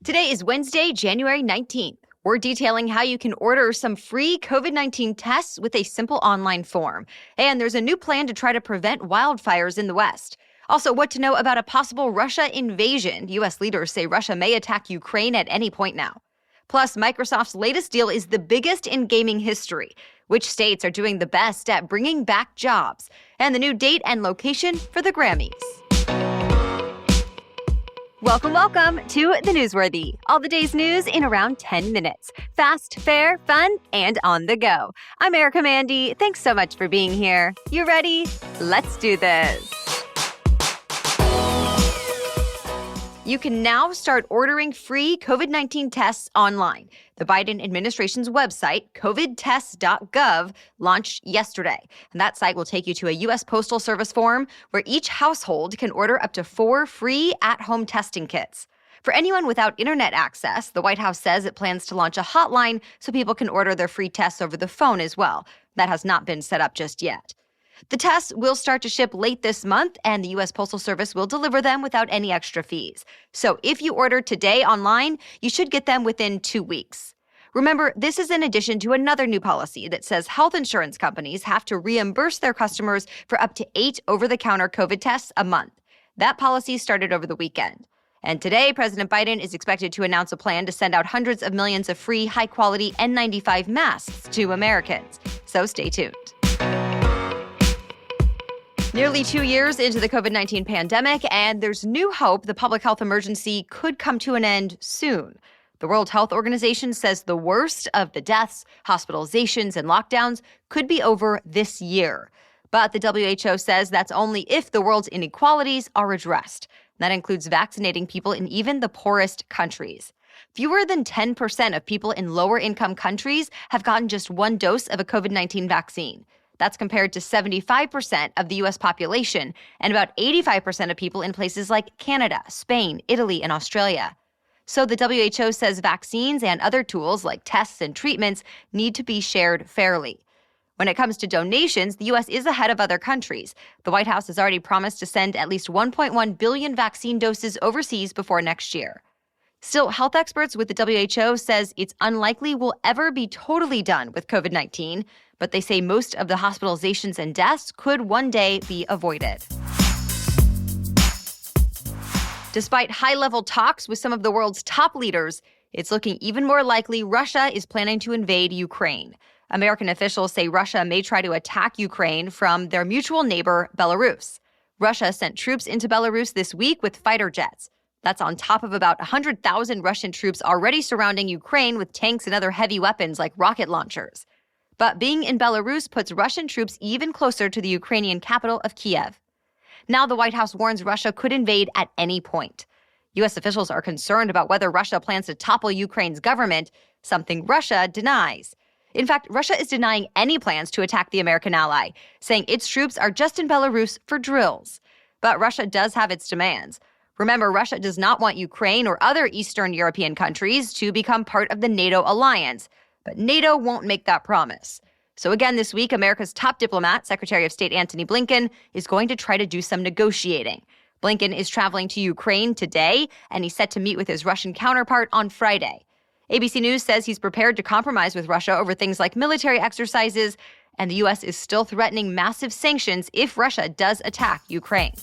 Today is Wednesday, January 19th. We're detailing how you can order some free COVID-19 tests with a simple online form. And there's a new plan to try to prevent wildfires in the West. Also, what to know about a possible Russia invasion. U.S. leaders say Russia may attack Ukraine at any point now. Plus, Microsoft's latest deal is the biggest in gaming history. Which states are doing the best at bringing back jobs? And the new date and location for the Grammys. Welcome to The Newsworthy. All the day's news in around 10 minutes. Fast, fair, fun, and on the go. I'm Erica Mandy. Thanks so much for being here. You ready? Let's do this. You can now start ordering free COVID-19 tests online. The Biden administration's website, covidtests.gov, launched yesterday. And that site will take you to a U.S. Postal Service form where each household can order up to 4 free at-home testing kits. For anyone without internet access, the White House says it plans to launch a hotline so people can order their free tests over the phone as well. That has not been set up just yet. The tests will start to ship late this month, and the U.S. Postal Service will deliver them without any extra fees. So if you order today online, you should get them within 2 weeks. Remember, this is in addition to another new policy that says health insurance companies have to reimburse their customers for up to 8 over-the-counter COVID tests a month. That policy started over the weekend. And today, President Biden is expected to announce a plan to send out hundreds of millions of free, high-quality N95 masks to Americans. So stay tuned. Nearly 2 years into the COVID-19 pandemic, and there's new hope the public health emergency could come to an end soon. The World Health Organization says the worst of the deaths, hospitalizations, and lockdowns could be over this year. But the WHO says that's only if the world's inequalities are addressed. That includes vaccinating people in even the poorest countries. Fewer than 10% of people in lower-income countries have gotten just 1 dose of a COVID-19 vaccine. That's compared to 75% of the U.S. population and about 85% of people in places like Canada, Spain, Italy, and Australia. So the WHO says vaccines and other tools like tests and treatments need to be shared fairly. When it comes to donations, the U.S. is ahead of other countries. The White House has already promised to send at least 1.1 billion vaccine doses overseas before next year. Still, health experts with the WHO says it's unlikely we'll ever be totally done with COVID-19, but they say most of the hospitalizations and deaths could one day be avoided. Despite high-level talks with some of the world's top leaders, it's looking even more likely Russia is planning to invade Ukraine. American officials say Russia may try to attack Ukraine from their mutual neighbor, Belarus. Russia sent troops into Belarus this week with fighter jets. That's on top of about 100,000 Russian troops already surrounding Ukraine with tanks and other heavy weapons like rocket launchers. But being in Belarus puts Russian troops even closer to the Ukrainian capital of Kiev. Now the White House warns Russia could invade at any point. U.S. officials are concerned about whether Russia plans to topple Ukraine's government, something Russia denies. In fact, Russia is denying any plans to attack the American ally, saying its troops are just in Belarus for drills. But Russia does have its demands. Remember, Russia does not want Ukraine or other Eastern European countries to become part of the NATO alliance. But NATO won't make that promise. So again, this week, America's top diplomat, Secretary of State Antony Blinken, is going to try to do some negotiating. Blinken is traveling to Ukraine today, and he's set to meet with his Russian counterpart on Friday. ABC News says he's prepared to compromise with Russia over things like military exercises, and the U.S. is still threatening massive sanctions if Russia does attack Ukraine.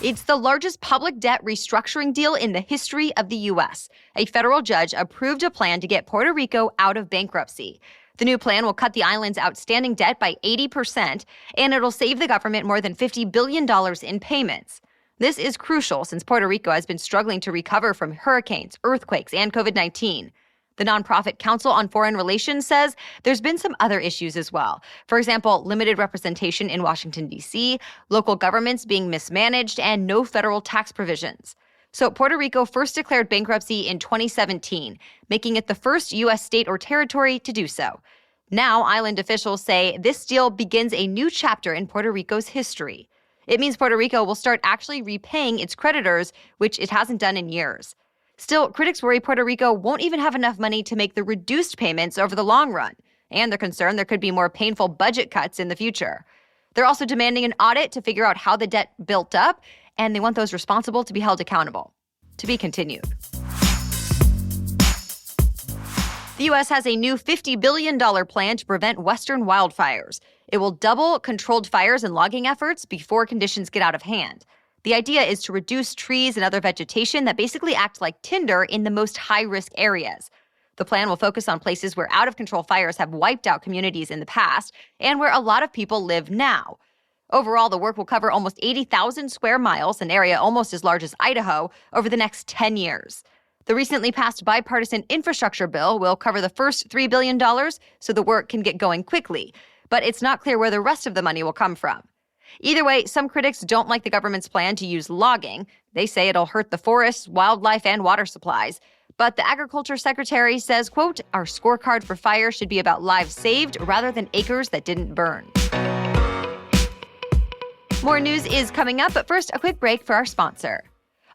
It's the largest public debt restructuring deal in the history of the U.S. A federal judge approved a plan to get Puerto Rico out of bankruptcy. The new plan will cut the island's outstanding debt by 80%, and it'll save the government more than $50 billion in payments. This is crucial since Puerto Rico has been struggling to recover from hurricanes, earthquakes, and COVID-19. The nonprofit Council on Foreign Relations says there's been some other issues as well. For example, limited representation in Washington, D.C., local governments being mismanaged, and no federal tax provisions. So Puerto Rico first declared bankruptcy in 2017, making it the first U.S. state or territory to do so. Now, island officials say this deal begins a new chapter in Puerto Rico's history. It means Puerto Rico will start actually repaying its creditors, which it hasn't done in years. Still, critics worry Puerto Rico won't even have enough money to make the reduced payments over the long run, and they're concerned there could be more painful budget cuts in the future. They're also demanding an audit to figure out how the debt built up and they want those responsible to be held accountable. To be continued. The U.S. has a new $50 billion plan to prevent Western wildfires. It will double controlled fires and logging efforts before conditions get out of hand. The idea is to reduce trees and other vegetation that basically act like tinder in the most high-risk areas. The plan will focus on places where out-of-control fires have wiped out communities in the past and where a lot of people live now. Overall, the work will cover almost 80,000 square miles, an area almost as large as Idaho, over the next 10 years. The recently passed bipartisan infrastructure bill will cover the first $3 billion, so the work can get going quickly. But it's not clear where the rest of the money will come from. Either way, some critics don't like the government's plan to use logging. They say it'll hurt the forests, wildlife, and water supplies. But the agriculture secretary says, quote, "Our scorecard for fire should be about lives saved rather than acres that didn't burn." More news is coming up, but first, a quick break for our sponsor.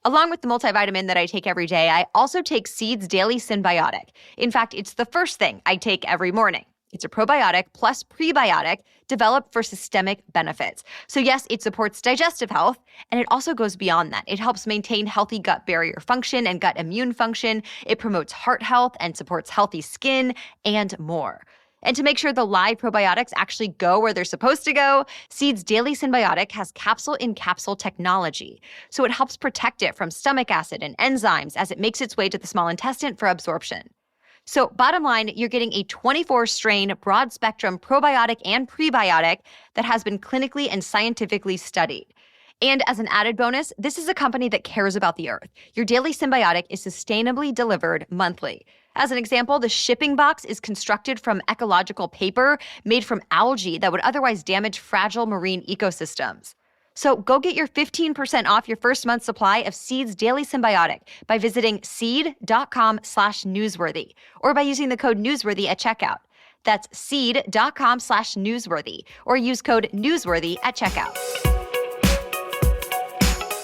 Along with the multivitamin that I take every day, I also take Seed's Daily Synbiotic. In fact, it's the first thing I take every morning. It's a probiotic plus prebiotic developed for systemic benefits. So yes, it supports digestive health, and it also goes beyond that. It helps maintain healthy gut barrier function and gut immune function. It promotes heart health and supports healthy skin and more. And to make sure the live probiotics actually go where they're supposed to go, Seed's Daily Synbiotic has capsule-in-capsule technology. So it helps protect it from stomach acid and enzymes as it makes its way to the small intestine for absorption. So bottom line, you're getting a 24-strain, broad-spectrum probiotic and prebiotic that has been clinically and scientifically studied. And as an added bonus, this is a company that cares about the earth. Your Daily Synbiotic is sustainably delivered monthly. As an example, the shipping box is constructed from ecological paper made from algae that would otherwise damage fragile marine ecosystems. So go get your 15% off your first month's supply of Seed's Daily Synbiotic by visiting seed.com/newsworthy or by using the code newsworthy at checkout. That's seed.com/newsworthy or use code newsworthy at checkout.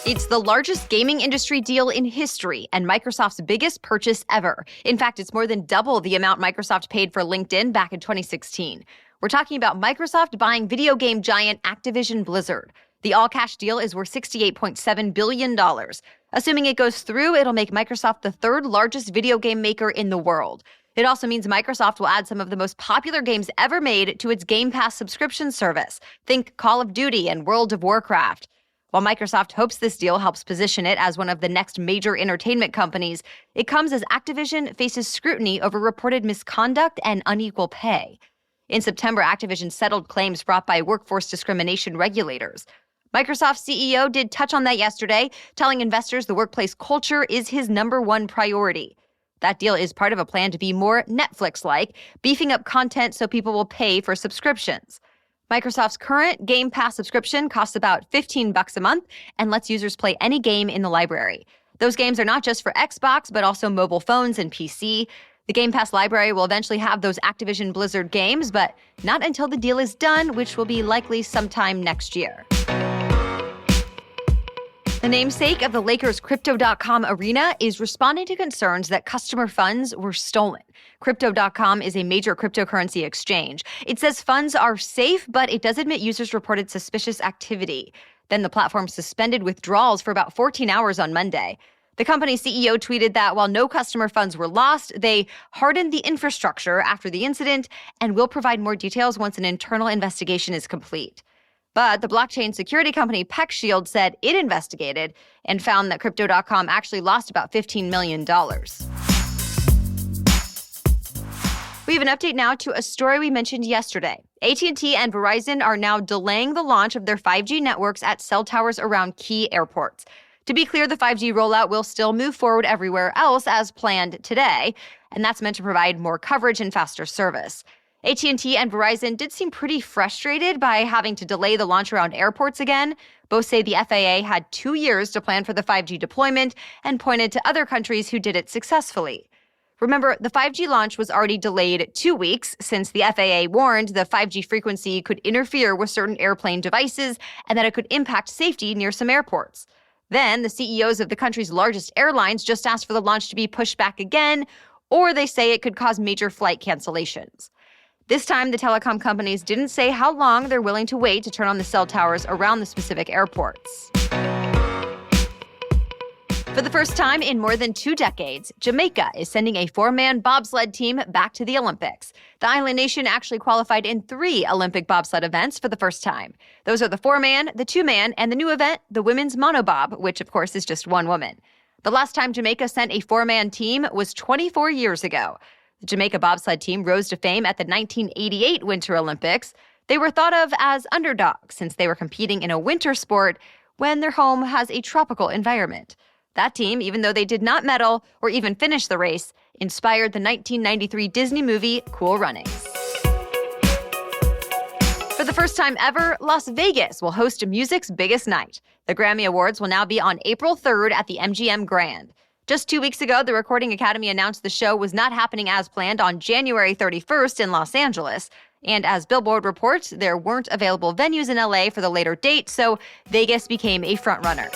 It's the largest gaming industry deal in history and Microsoft's biggest purchase ever. In fact, it's more than double the amount Microsoft paid for LinkedIn back in 2016. We're talking about Microsoft buying video game giant Activision Blizzard. The all-cash deal is worth $68.7 billion. Assuming it goes through, it'll make Microsoft the third largest video game maker in the world. It also means Microsoft will add some of the most popular games ever made to its Game Pass subscription service. Think Call of Duty and World of Warcraft. While Microsoft hopes this deal helps position it as one of the next major entertainment companies, it comes as Activision faces scrutiny over reported misconduct and unequal pay. In September, Activision settled claims brought by workforce discrimination regulators. Microsoft's CEO did touch on that yesterday, telling investors the workplace culture is his number one priority. That deal is part of a plan to be more Netflix-like, beefing up content so people will pay for subscriptions. Microsoft's current Game Pass subscription costs about $15 a month and lets users play any game in the library. Those games are not just for Xbox, but also mobile phones and PC. The Game Pass library will eventually have those Activision Blizzard games, but not until the deal is done, which will be likely sometime next year. The namesake of the Lakers' Crypto.com arena is responding to concerns that customer funds were stolen. Crypto.com is a major cryptocurrency exchange. It says funds are safe, but it does admit users reported suspicious activity. Then the platform suspended withdrawals for about 14 hours on Monday. The company's CEO tweeted that while no customer funds were lost, they hardened the infrastructure after the incident and will provide more details once an internal investigation is complete. But the blockchain security company PeckShield said it investigated and found that Crypto.com actually lost about $15 million. We have an update now to a story we mentioned yesterday. AT&T and Verizon are now delaying the launch of their 5G networks at cell towers around key airports. To be clear, the 5G rollout will still move forward everywhere else as planned today, and that's meant to provide more coverage and faster service. AT&T and Verizon did seem pretty frustrated by having to delay the launch around airports again. Both say the FAA had 2 years to plan for the 5G deployment and pointed to other countries who did it successfully. Remember, the 5G launch was already delayed 2 weeks since the FAA warned the 5G frequency could interfere with certain airplane devices and that it could impact safety near some airports. Then the CEOs of the country's largest airlines just asked for the launch to be pushed back again, or they say it could cause major flight cancellations. This time, the telecom companies didn't say how long they're willing to wait to turn on the cell towers around the specific airports. For the first time in more than 2 decades, Jamaica is sending a 4-man bobsled team back to the Olympics. The island nation actually qualified in 3 Olympic bobsled events for the first time. Those are the 4-man, the 2-man, and the new event, the women's monobob, which of course is just one woman. The last time Jamaica sent a 4-man team was 24 years ago. The Jamaica bobsled team rose to fame at the 1988 Winter Olympics. They were thought of as underdogs since they were competing in a winter sport when their home has a tropical environment. That team, even though they did not medal or even finish the race, inspired the 1993 Disney movie Cool Runnings. For the first time ever, Las Vegas will host music's biggest night. The Grammy Awards will now be on April 3rd at the MGM Grand. Just 2 weeks ago, the Recording Academy announced the show was not happening as planned on January 31st in Los Angeles. And as Billboard reports, there weren't available venues in LA for the later date, so Vegas became a frontrunner.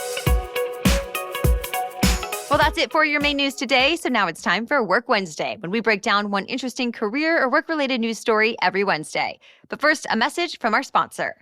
Well, that's it for your main news today. So now it's time for Work Wednesday, when we break down one interesting career or work-related news story every Wednesday. But first, a message from our sponsor.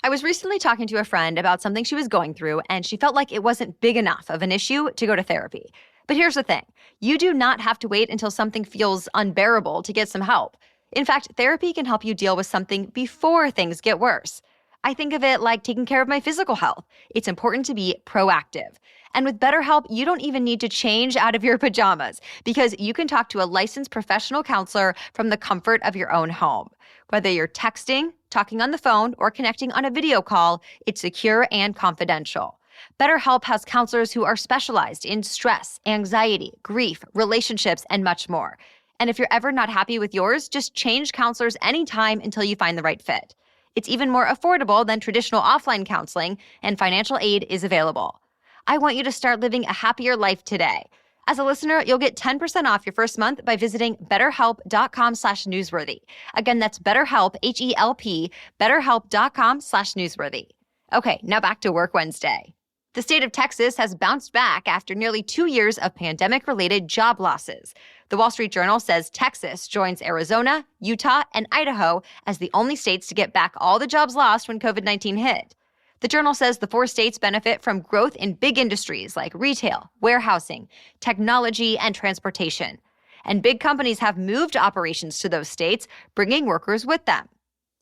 I was recently talking to a friend about something she was going through, and she felt like it wasn't big enough of an issue to go to therapy. But here's the thing. You do not have to wait until something feels unbearable to get some help. In fact, therapy can help you deal with something before things get worse. I think of it like taking care of my physical health. It's important to be proactive. And with BetterHelp, you don't even need to change out of your pajamas because you can talk to a licensed professional counselor from the comfort of your own home. Whether you're texting, talking on the phone, or connecting on a video call, it's secure and confidential. BetterHelp has counselors who are specialized in stress, anxiety, grief, relationships, and much more. And if you're ever not happy with yours, just change counselors anytime until you find the right fit. It's even more affordable than traditional offline counseling, and financial aid is available. I want you to start living a happier life today. As a listener, you'll get 10% off your first month by visiting betterhelp.com/newsworthy. Again, that's BetterHelp, H-E-L-P, betterhelp.com/newsworthy. Okay, now back to Work Wednesday. The state of Texas has bounced back after nearly 2 years of pandemic-related job losses. The Wall Street Journal says Texas joins Arizona, Utah, and Idaho as the only states to get back all the jobs lost when COVID-19 hit. The Journal says the 4 states benefit from growth in big industries like retail, warehousing, technology, and transportation. And big companies have moved operations to those states, bringing workers with them.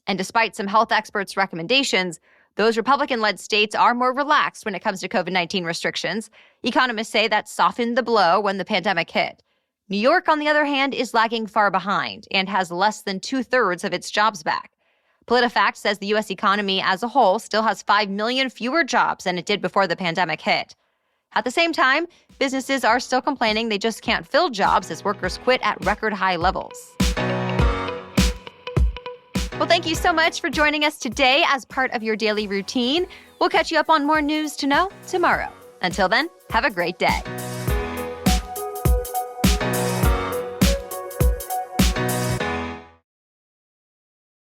And despite some health experts' recommendations, those Republican-led states are more relaxed when it comes to COVID-19 restrictions. Economists say that softened the blow when the pandemic hit. New York, on the other hand, is lagging far behind and has less than 2/3 of its jobs back. PolitiFact says the U.S. economy as a whole still has 5 million fewer jobs than it did before the pandemic hit. At the same time, businesses are still complaining they just can't fill jobs as workers quit at record high levels. Well, thank you so much for joining us today as part of your daily routine. We'll catch you up on more news to know tomorrow. Until then, have a great day.